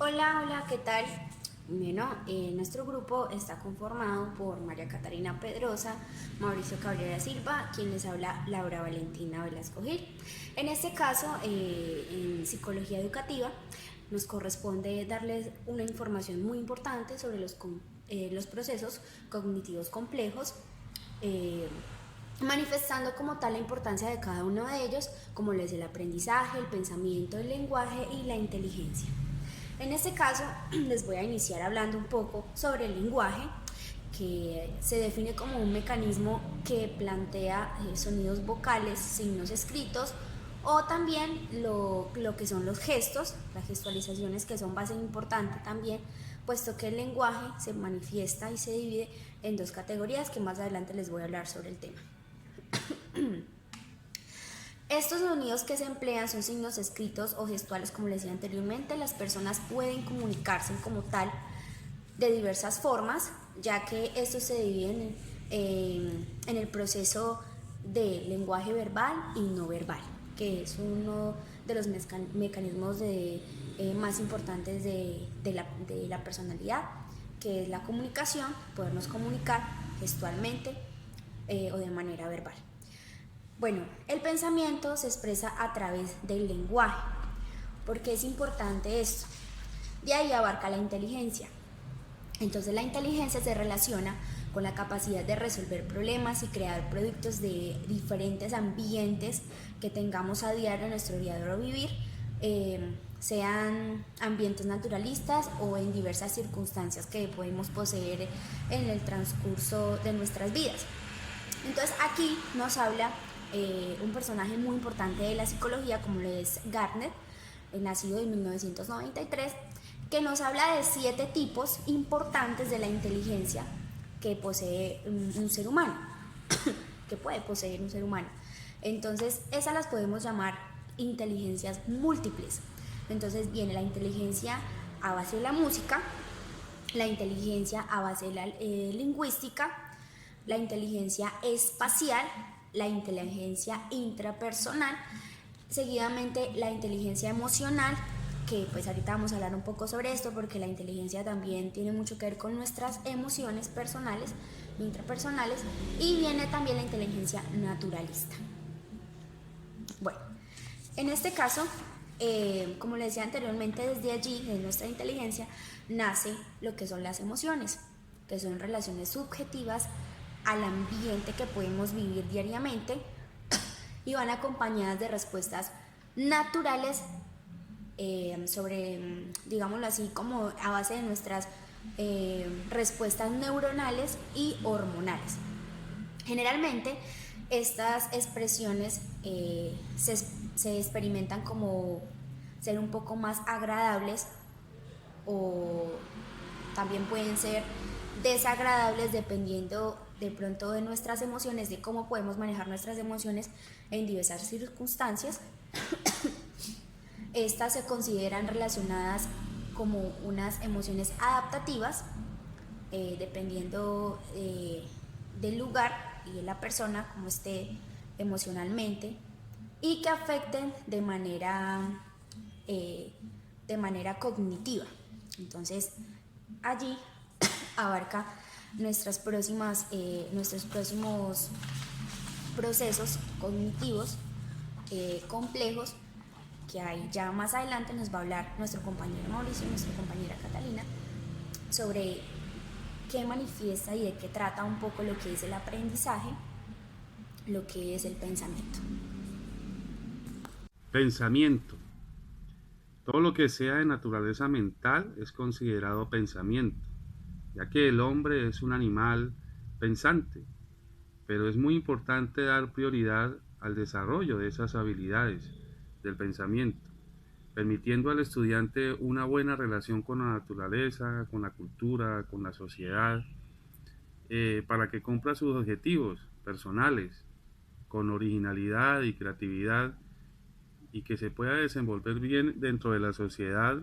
Hola, hola, ¿qué tal? Bueno, nuestro grupo está conformado por María Catarina Pedrosa, Mauricio Cabrera Silva, quien les habla Laura Valentina Velasco Gil. En este caso, en psicología educativa, nos corresponde darles una información muy importante sobre los procesos cognitivos complejos, eh, manifestando como tal la importancia de cada uno de ellos, como lo es el aprendizaje, el pensamiento, el lenguaje y la inteligencia. En este caso, les voy a iniciar hablando un poco sobre el lenguaje, que se define como un mecanismo que plantea sonidos vocales, signos escritos, o también lo que son los gestos, las gestualizaciones, que son base importante también, puesto que el lenguaje se manifiesta y se divide en dos categorías que más adelante les voy a hablar sobre el tema. Estos sonidos que se emplean son signos escritos o gestuales, como les decía anteriormente. Las personas pueden comunicarse como tal de diversas formas, ya que estos se dividen en el proceso de lenguaje verbal y no verbal, que es uno de los mecanismos más importantes de la personalidad, que es la comunicación, podernos comunicar gestualmente o de manera verbal. Bueno, el pensamiento se expresa a través del lenguaje. ¿Por qué es importante esto? De ahí abarca la inteligencia. Entonces la inteligencia se relaciona con la capacidad de resolver problemas y crear productos de diferentes ambientes que tengamos a diario en nuestro diario vivir, sean ambientes naturalistas o en diversas circunstancias que podemos poseer en el transcurso de nuestras vidas. Entonces aquí nos habla un personaje muy importante de la psicología, como lo es Gardner, nacido en 1993, que nos habla de 7 tipos importantes de la inteligencia que posee un ser humano, que puede poseer un ser humano. Entonces, esas las podemos llamar inteligencias múltiples. Entonces viene la inteligencia a base de la música, la inteligencia a base de la lingüística, la inteligencia espacial, la inteligencia intrapersonal, seguidamente la inteligencia emocional, que pues ahorita vamos a hablar un poco sobre esto, porque la inteligencia también tiene mucho que ver con nuestras emociones personales, intrapersonales, y viene también la inteligencia naturalista. Bueno, en este caso, como les decía anteriormente, desde allí, de nuestra inteligencia, nace lo que son las emociones, que son relaciones subjetivas al ambiente que podemos vivir diariamente y van acompañadas de respuestas naturales sobre, digámoslo así, como a base de nuestras respuestas neuronales y hormonales. Generalmente estas expresiones se experimentan como ser un poco más agradables, o también pueden ser desagradables dependiendo de pronto de nuestras emociones, de cómo podemos manejar nuestras emociones en diversas circunstancias. Estas se consideran relacionadas como unas emociones adaptativas, dependiendo del lugar y de la persona, como esté emocionalmente, y que afecten de manera cognitiva. Entonces, allí abarca nuestros próximos procesos cognitivos complejos, que ahí ya más adelante nos va a hablar nuestro compañero Mauricio y nuestra compañera Catalina sobre qué manifiesta y de qué trata un poco lo que es el aprendizaje, lo que es el pensamiento. Pensamiento. Todo lo que sea de naturaleza mental es considerado pensamiento, ya que el hombre es un animal pensante, pero es muy importante dar prioridad al desarrollo de esas habilidades del pensamiento, permitiendo al estudiante una buena relación con la naturaleza, con la cultura, con la sociedad, para que cumpla sus objetivos personales con originalidad y creatividad y que se pueda desenvolver bien dentro de la sociedad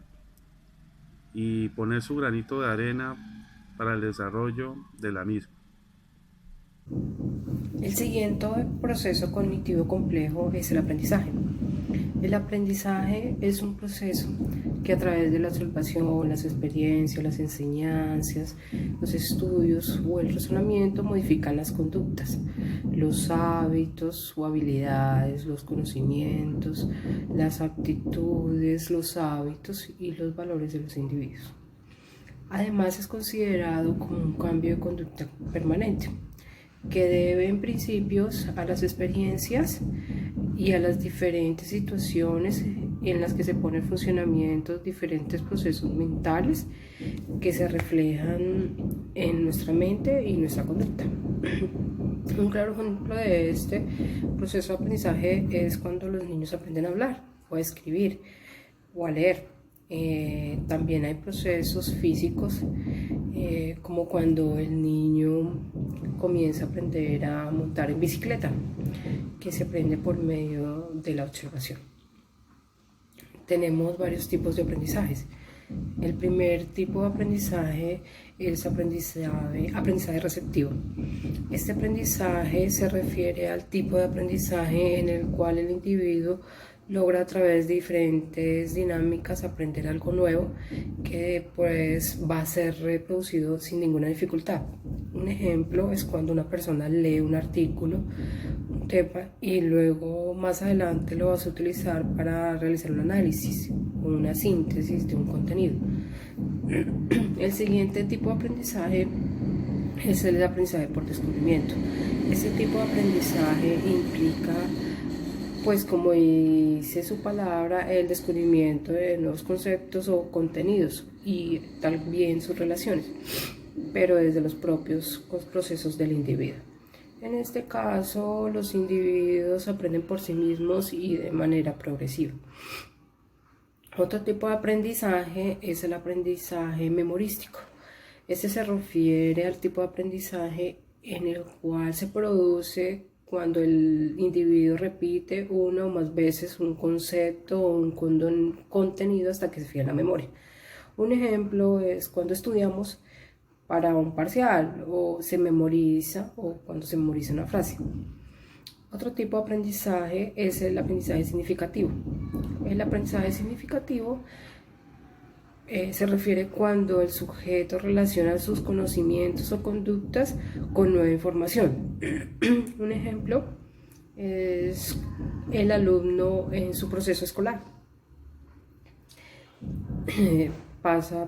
y poner su granito de arena para el desarrollo de la misma. El siguiente proceso cognitivo complejo es el aprendizaje. El aprendizaje es un proceso que a través de la observación, las experiencias, las enseñanzas, los estudios o el razonamiento modifican las conductas, los hábitos o habilidades, los conocimientos, las aptitudes, los hábitos y los valores de los individuos. Además, es considerado como un cambio de conducta permanente que debe en principios a las experiencias y a las diferentes situaciones en las que se pone en funcionamiento diferentes procesos mentales que se reflejan en nuestra mente y nuestra conducta. Un claro ejemplo de este proceso de aprendizaje es cuando los niños aprenden a hablar o a escribir o a leer. También hay procesos físicos como cuando el niño comienza a aprender a montar en bicicleta, que se aprende por medio de la observación. Tenemos varios tipos de aprendizajes. El primer tipo de aprendizaje es aprendizaje receptivo. Este aprendizaje se refiere al tipo de aprendizaje en el cual el individuo logra a través de diferentes dinámicas aprender algo nuevo que pues va a ser reproducido sin ninguna dificultad. Un ejemplo es cuando una persona lee un artículo, un tema, y luego más adelante lo vas a utilizar para realizar un análisis o una síntesis de un contenido. El siguiente tipo de aprendizaje es el aprendizaje por descubrimiento. Este tipo de aprendizaje implica, pues como dice su palabra, el descubrimiento de nuevos conceptos o contenidos y también sus relaciones, pero desde los propios procesos del individuo. En este caso, los individuos aprenden por sí mismos y de manera progresiva. Otro tipo de aprendizaje es el aprendizaje memorístico. Este se refiere al tipo de aprendizaje en el cual se produce cuando el individuo repite una o más veces un concepto o un contenido hasta que se fija en la memoria. Un ejemplo es cuando estudiamos para un parcial o se memoriza o cuando se memoriza una frase. Otro tipo de aprendizaje es el aprendizaje significativo. El aprendizaje significativo se refiere cuando el sujeto relaciona sus conocimientos o conductas con nueva información. Un ejemplo es el alumno en su proceso escolar.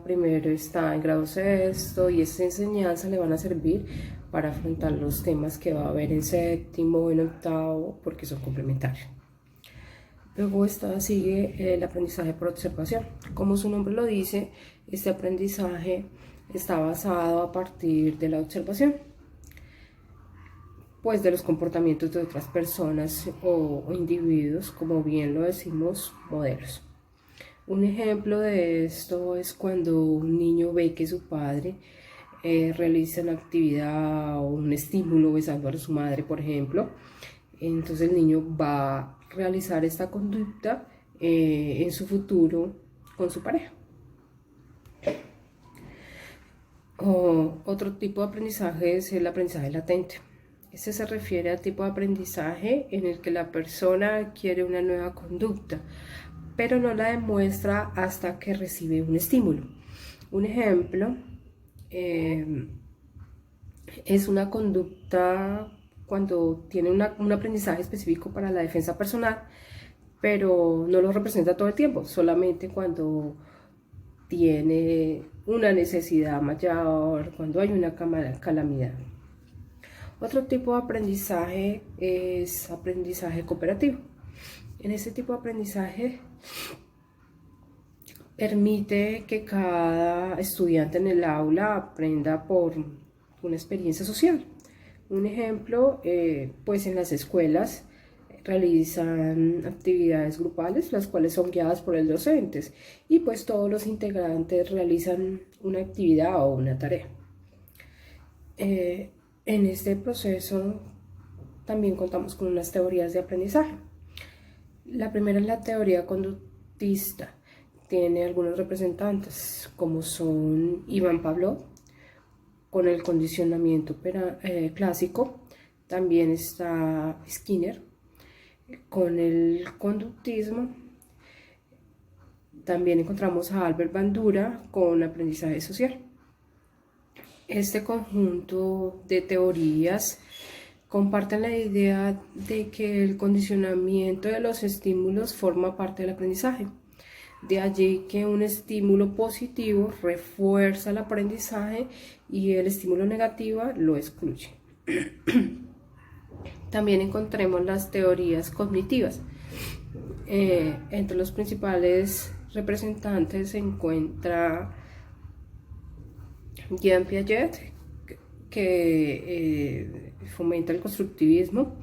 Primero está en grado sexto y esta enseñanza le van a servir para afrontar los temas que va a haber en séptimo o en octavo porque son complementarios. Luego sigue el aprendizaje por observación. Como su nombre lo dice, este aprendizaje está basado a partir de la observación, pues de los comportamientos de otras personas o individuos, como bien lo decimos, modelos. Un ejemplo de esto es cuando un niño ve que su padre realiza una actividad o un estímulo besando a su madre, por ejemplo. Entonces el niño va a realizar esta conducta en su futuro con su pareja. Otro tipo de aprendizaje es el aprendizaje latente. Este se refiere al tipo de aprendizaje en el que la persona adquiere una nueva conducta, pero no la demuestra hasta que recibe un estímulo. Un ejemplo es una conducta cuando tiene un aprendizaje específico para la defensa personal, pero no lo representa todo el tiempo, solamente cuando tiene una necesidad mayor, cuando hay una calamidad. Otro tipo de aprendizaje es aprendizaje cooperativo. En este tipo de aprendizaje permite que cada estudiante en el aula aprenda por una experiencia social. Un ejemplo, pues en las escuelas realizan actividades grupales, las cuales son guiadas por el docente, y pues todos los integrantes realizan una actividad o una tarea. En este proceso también contamos con unas teorías de aprendizaje. La primera es la teoría conductista. Tiene algunos representantes, como son Ivan Pavlov, con el condicionamiento clásico. También está Skinner, Con el conductismo también encontramos a Albert Bandura con aprendizaje social. Este conjunto de teorías comparten la idea de que el condicionamiento de los estímulos forma parte del aprendizaje. De allí que un estímulo positivo refuerza el aprendizaje y el estímulo negativo lo excluye. También encontremos las teorías cognitivas. Entre los principales representantes se encuentra Jean Piaget, que fomenta el constructivismo.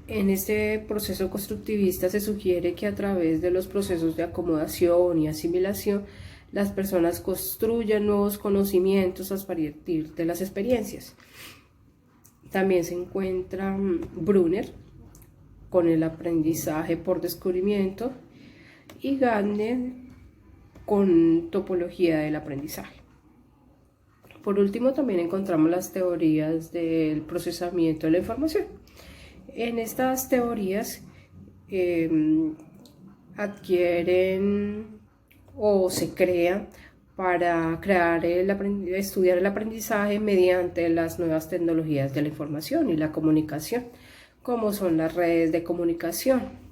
En este proceso constructivista se sugiere que a través de los procesos de acomodación y asimilación, las personas construyan nuevos conocimientos a partir de las experiencias. También se encuentra Brunner con el aprendizaje por descubrimiento y Gardner con topología del aprendizaje. Por último, también encontramos las teorías del procesamiento de la información. En estas teorías adquieren o se crean para estudiar el aprendizaje mediante las nuevas tecnologías de la información y la comunicación, como son las redes de comunicación.